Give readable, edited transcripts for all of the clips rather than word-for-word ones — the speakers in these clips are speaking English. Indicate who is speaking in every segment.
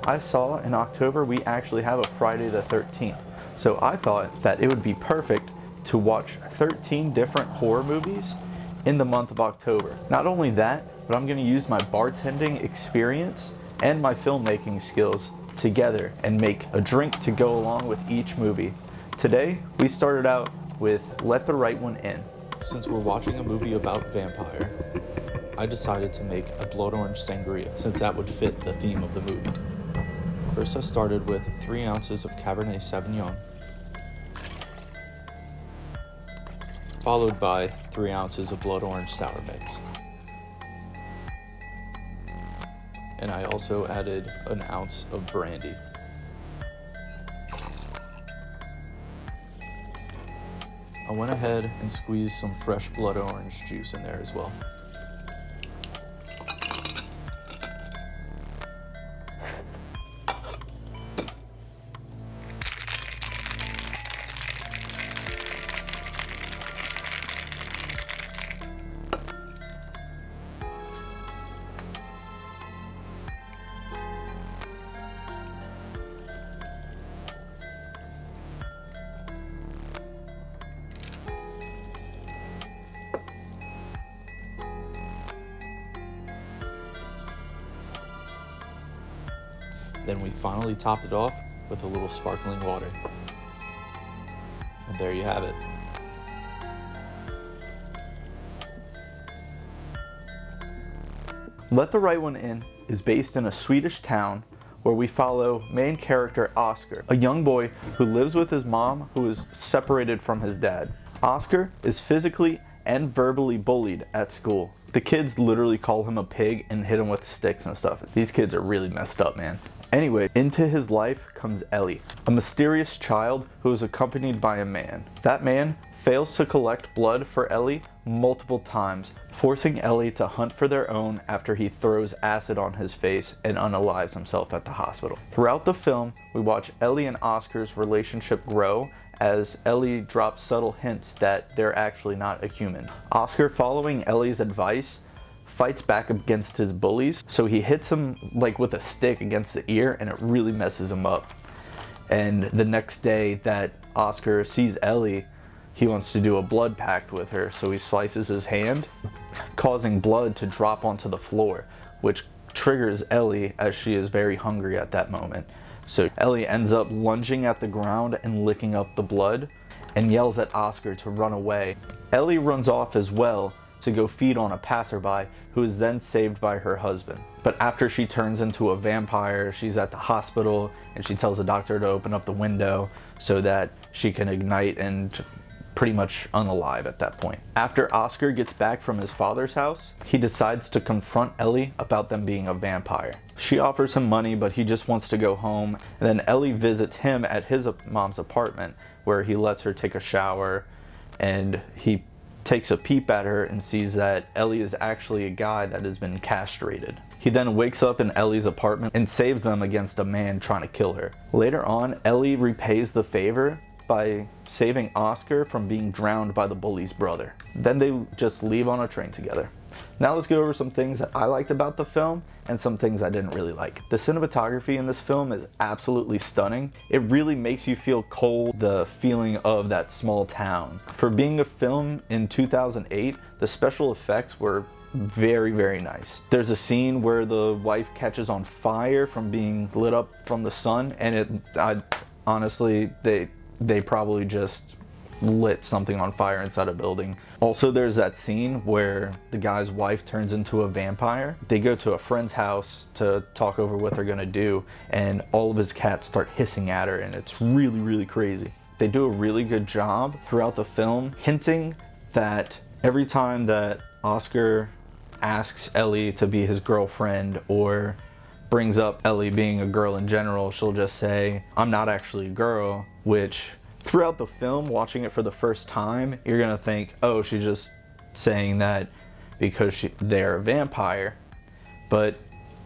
Speaker 1: I saw in October we actually have a Friday the 13th. So I thought that it would be perfect to watch 13 different horror movies in the month of October. Not only that, but I'm going to use my bartending experience and my filmmaking skills together and make a drink to go along with each movie. Today, we started out with Let the Right One In.
Speaker 2: Since we're watching a movie about vampire, I decided to make a blood orange sangria since that would fit the theme of the movie. First I started with 3 ounces of Cabernet Sauvignon, followed by 3 ounces of blood orange sour mix. And I also added an ounce of brandy. I went ahead and squeezed some fresh blood orange juice in there as well. Then we finally topped it off with a little sparkling water. And there you have it.
Speaker 1: Let the Right One In is based in a Swedish town where we follow main character Oscar, a young boy who lives with his mom who is separated from his dad. Oscar is physically and verbally bullied at school. The kids literally call him a pig and hit him with sticks and stuff. These kids are really messed up, man. Anyway, into his life comes Ellie, a mysterious child who is accompanied by a man. That man fails to collect blood for Ellie multiple times, forcing Ellie to hunt for their own after he throws acid on his face and unalives himself at the hospital. Throughout the film, we watch Ellie and Oscar's relationship grow as Ellie drops subtle hints that they're actually not a human. Oscar, following Ellie's advice, fights back against his bullies, so he hits him like with a stick against the ear and it really messes him up. And the next day that Oscar sees Ellie, he wants to do a blood pact with her, so he slices his hand, causing blood to drop onto the floor, which triggers Ellie as she is very hungry at that moment. So Ellie ends up lunging at the ground and licking up the blood and yells at Oscar to run away. Ellie runs off as well to go feed on a passerby who is then saved by her husband. But after she turns into a vampire, she's at the hospital and she tells the doctor to open up the window so that she can ignite and pretty much unalive at that point. After Oscar gets back from his father's house, he decides to confront Ellie about them being a vampire. She offers him money, but he just wants to go home. And then Ellie visits him at his mom's apartment where he lets her take a shower, and he takes a peep at her and sees that Ellie is actually a guy that has been castrated. He then wakes up in Ellie's apartment and saves them against a man trying to kill her. Later on, Ellie repays the favor by saving Oscar from being drowned by the bully's brother. Then they just leave on a train together. Now let's go over some things that I liked about the film and some things I didn't really like. The cinematography in this film is absolutely stunning. It really makes you feel cold, the feeling of that small town. For being a film in 2008, the special effects were very, very nice. There's a scene where the wife catches on fire from being lit up from the sun, and honestly, they probably just lit something on fire inside a building. Also, there's that scene where the guy's wife turns into a vampire. They go to a friend's house to talk over what they're gonna do, and all of his cats start hissing at her, and it's really, really crazy. They do a really good job throughout the film hinting that every time that Oscar asks Ellie to be his girlfriend or brings up Ellie being a girl in general, she'll just say, "I'm not actually a girl," which throughout the film, watching it for the first time, you're gonna think, oh, she's just saying that because they're a vampire. But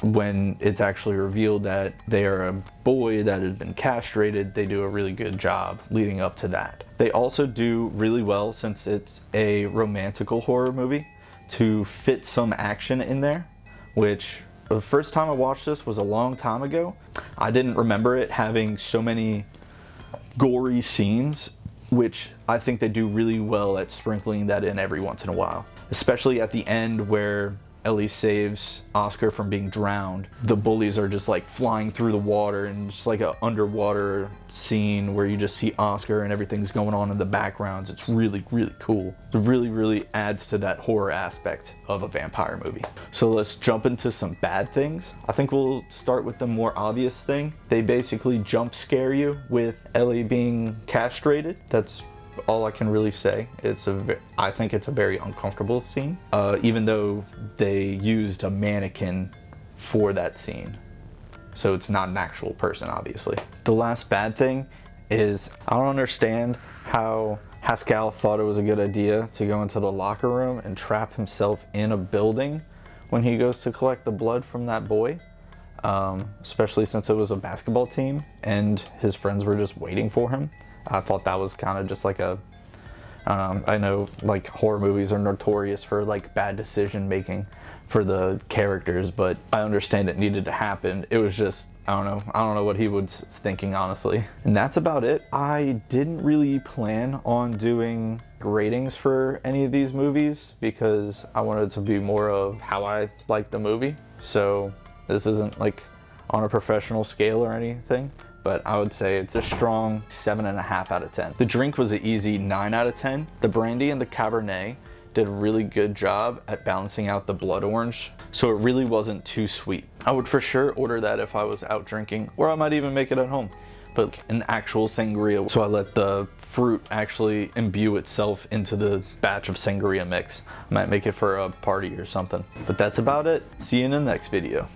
Speaker 1: when it's actually revealed that they are a boy that has been castrated, they do a really good job leading up to that. They also do really well, since it's a romantical horror movie, to fit some action in there, which The first time I watched this was a long time ago. I didn't remember it having so many gory scenes, which I think they do really well at sprinkling that in every once in a while. Especially at the end where Ellie saves Oscar from being drowned. The bullies are just like flying through the water, and just like an underwater scene where you just see Oscar and everything's going on in the backgrounds. It's really, really cool. It really, really adds to that horror aspect of a vampire movie. So let's jump into some bad things. I think we'll start with the more obvious thing. They basically jump scare you with Ellie being castrated. That's all I can really say. I think it's a very uncomfortable scene, even though they used a mannequin for that scene, so it's not an actual person, obviously. The last bad thing is, I don't understand how Haskell thought it was a good idea to go into the locker room and trap himself in a building when he goes to collect the blood from that boy, especially since it was a basketball team and his friends were just waiting for him. I thought that was kind of just like I know like horror movies are notorious for like bad decision making for the characters, but I understand it needed to happen. It was just, I don't know what he was thinking, honestly. And that's about it. I didn't really plan on doing ratings for any of these movies because I wanted it to be more of how I like the movie. So this isn't like on a professional scale or anything, but I would say it's a strong 7.5 out of 10. The drink was an easy 9 out of 10. The brandy and the Cabernet did a really good job at balancing out the blood orange, so it really wasn't too sweet. I would for sure order that if I was out drinking, or I might even make it at home, but an actual sangria. So I let the fruit actually imbue itself into the batch of sangria mix. I might make it for a party or something. But that's about it. See you in the next video.